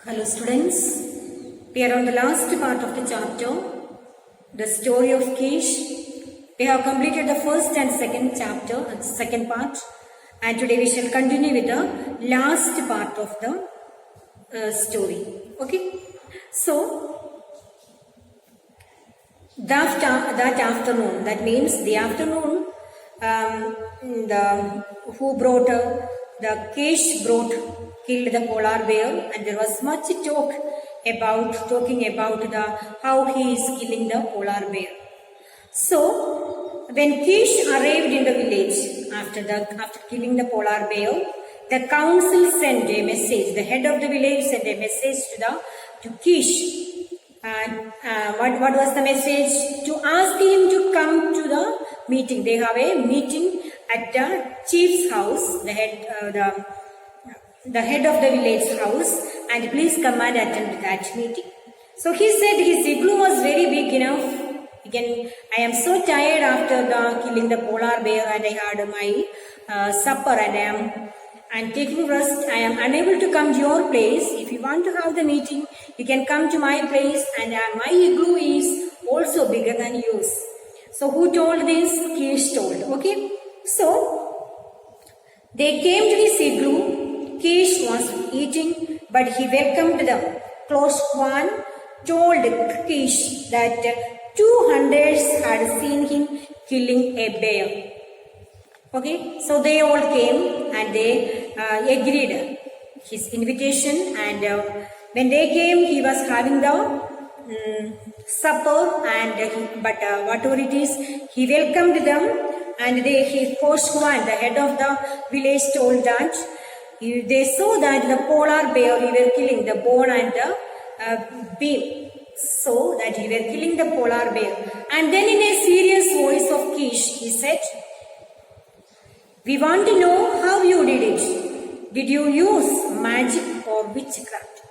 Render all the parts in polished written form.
Hello students, we are on the last part of the chapter, the story of Kish. We have completed the first and second chapter, second part, and today we shall continue with the last part of the story. Okay, so that afternoon, that means the afternoon, the Kish killed the polar bear, and there was much talking about how he is killing the polar bear. So when Kish arrived in the village after killing the polar bear, the council sent a message. The head of the village sent a message to Kish. And what was the message? To ask him to come to the meeting. They have a meeting at the chief's house, the head of the village house, and please come and attend that meeting. So he said his igloo was very big enough. Again, I am so tired after killing the polar bear, and I had my supper, and I am taking rest. I am unable to come to your place. If you want to have the meeting, you can come to my place, and my igloo is also bigger than yours. So who told this? Kish told. Okay. So they came to his igloo. Kish was eating, but he welcomed them. Close one told Kish that 2 hunters had seen him killing a bear. Okay, so they all came and they agreed his invitation, and when they came, he was having the supper, and whatever it is, he welcomed them, and he Koshwan, the head of the village, told that they saw that the polar bear he were killing, the bone and the beam, so that he were killing the polar bear. And then in a serious voice of Kish, he said, "We want to know how you did it. Did you use magic or witchcraft?"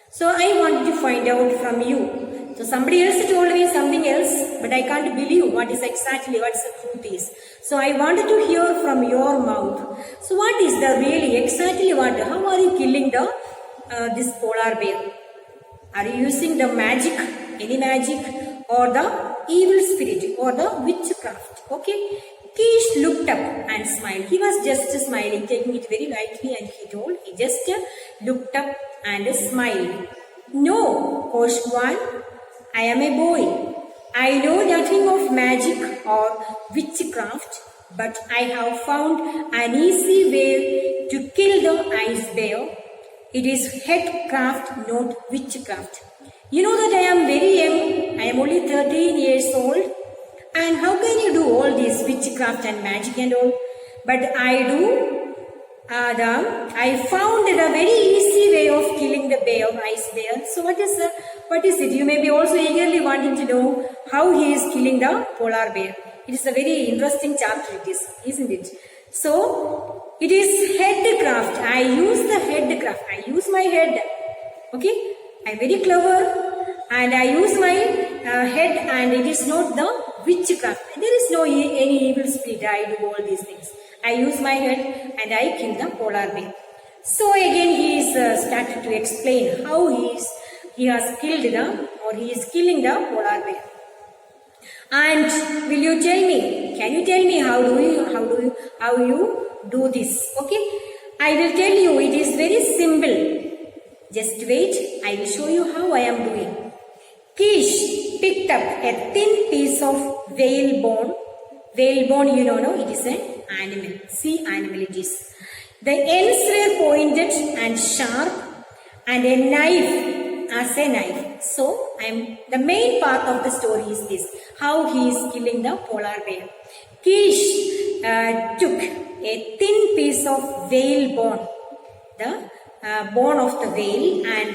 So I wanted to find out from you. So somebody else told me something else, but I can't believe what's the truth is. So I wanted to hear from your mouth. So what is the really exactly what? How are you killing this polar bear? Are you using the magic, any magic, or the evil spirit, or the witchcraft? Okay. Kish looked up and smiled. He was just smiling, taking it very lightly, and he just looked up and smiled. "No, Koshwan, I am a boy. I know nothing of magic or witchcraft, but I have found an easy way to kill the ice bear. It is headcraft, not witchcraft. You know that I am very young. I am only 13 years old. And how can you do all this witchcraft and magic and all? But I do. I found a very easy way of killing the ice bear. So what is it? You may be also eagerly wanting to know how he is killing the polar bear. It is a very interesting chapter, isn't it? So it is headcraft. I use the headcraft. I use my head. Okay, I am very clever, and I use my head, and it is not the witchcraft. There is no any evil spirit. I do all these things. I use my head and I kill the polar bear." So again he is started to explain how he is killing the polar bear. "And will you tell me? Can you tell me how you do this? Okay, I will tell you. It is very simple. Just wait. I will show you how I am doing." Kish picked up a thin piece of whale bone. Whale bone, you know, no, it is an animal. Sea animal it is. The ends were pointed and sharp, and a knife as a knife. So, the main part of the story is this: how he is killing the polar bear. Kish took a thin piece of whale bone, the bone of the whale, and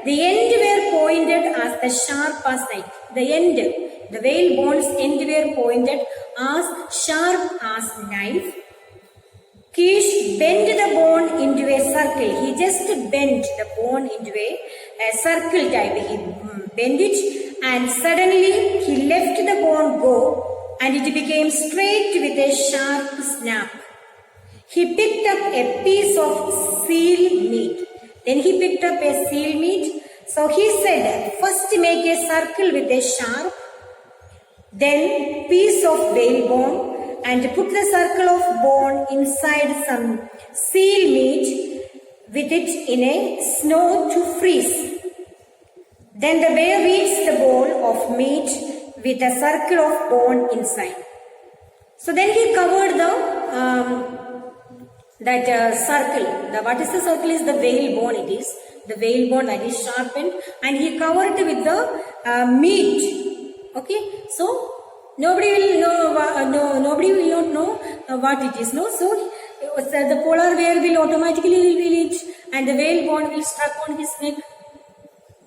the end were pointed as the sharp as knife. The whale bone's end were pointed as sharp as knife. Kish bent the bone into a circle. He just bent the bone into a circle type. He bent it, and suddenly he let the bone go, and it became straight with a sharp snap. He picked up a piece of seal meat. Then he picked up a seal meat So he said, first make a circle with a sharp, then piece of whale bone, and put the circle of bone inside some seal meat with it in a snow to freeze. Then the bear eats the bowl of meat with a circle of bone inside. So then he covered the circle. What is the circle? Is the whale bone. It is the whale bone that is sharpened, and he covered it with the meat. Okay, so nobody will know. Nobody will not know what it is. No, so the polar bear will automatically eat, and the whale bone will stuck on his neck.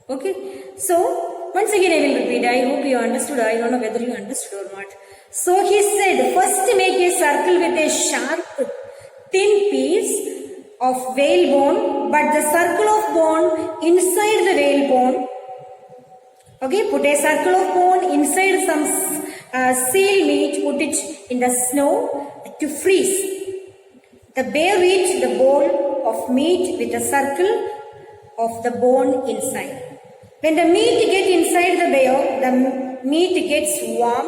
Okay, so once again I will repeat. I hope you understood. I don't know whether you understood or not. So he said, first make a circle with a sharp, thin piece of whale bone, but the circle of bone inside the whale bone. Okay, put a circle of bone inside some seal meat, put it in the snow to freeze. The bear eats the bowl of meat with a circle of the bone inside. When the meat gets inside the bear, the meat gets warm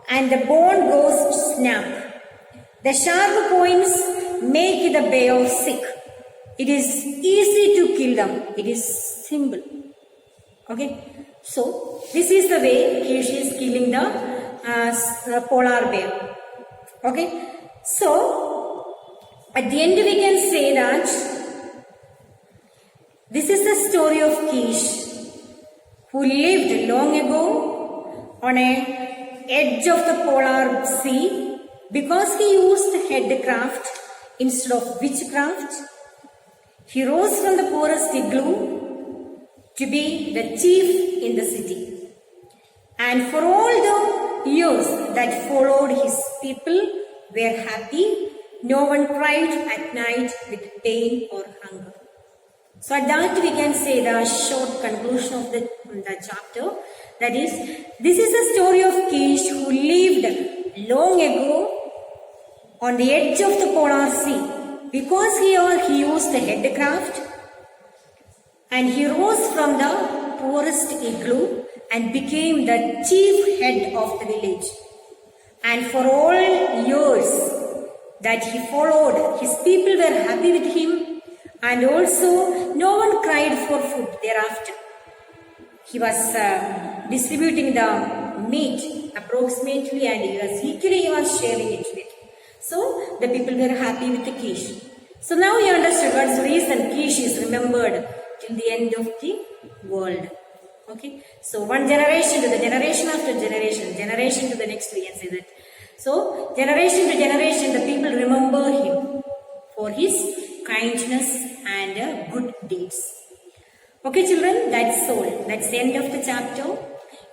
and the bone goes to snap. The sharp points make the bear sick. It is easy to kill them. It is simple. Okay. So this is the way Kish is killing the polar bear. Okay. So at the end we can say that this is the story of Kish, who lived long ago on a edge of the polar sea because he used headcraft instead of witchcraft. He rose from the poorest igloo to be the chief in the city. And for all the years that followed, his people were happy. No one cried at night with pain or hunger. So at that we can say the short conclusion of the chapter. That is, this is the story of Kish, who lived long ago on the edge of the polar sea. Because he used the headcraft, and he rose from the poorest igloo and became the chief head of the village. And for all years that he followed, his people were happy with him, and also no one cried for food thereafter. He was distributing the meat approximately, and he was sharing it with. So the people were happy with the Kish. So now you understood what's the reason Kish is remembered till the end of the world. Okay. So one generation to the generation after generation, generation to the next, we can say that. So generation to generation, the people remember him for his kindness and good deeds. Okay children, that's all. That's the end of the chapter.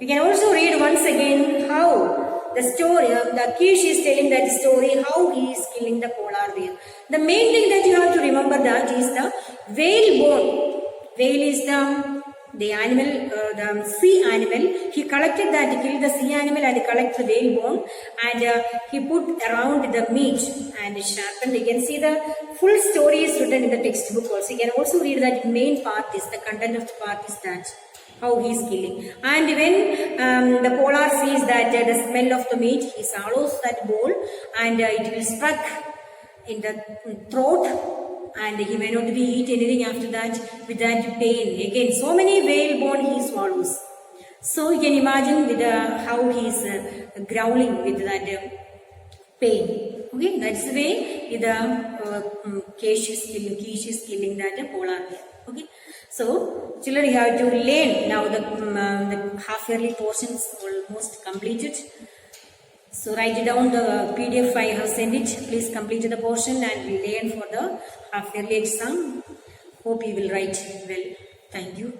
You can also read once again how the story, the Kish is telling that story, how he is killing the polar bear. The main thing that you have to remember that is the whale bone. Whale is the animal, the sea animal. He collected that, he killed the sea animal and he collected the whale bone, and he put around the meat and sharpened. You can see the full story is written in the textbook also. You can also read that main part is, the content of the part is that how he is killing. And when the polar sees that the smell of the meat, he swallows that bowl and it will struck in the throat, and he may not be eat anything after that with that pain. Again, so many whale bone he swallows. So you can imagine with how he is growling with that pain. Okay, that's the way the Kish is killing that polar bear. Okay. So, children, you have to learn now the half-yearly portions almost completed. So, write down the PDF I have sent it. Please complete the portion and learn for the half-yearly exam. Hope you will write well. Thank you.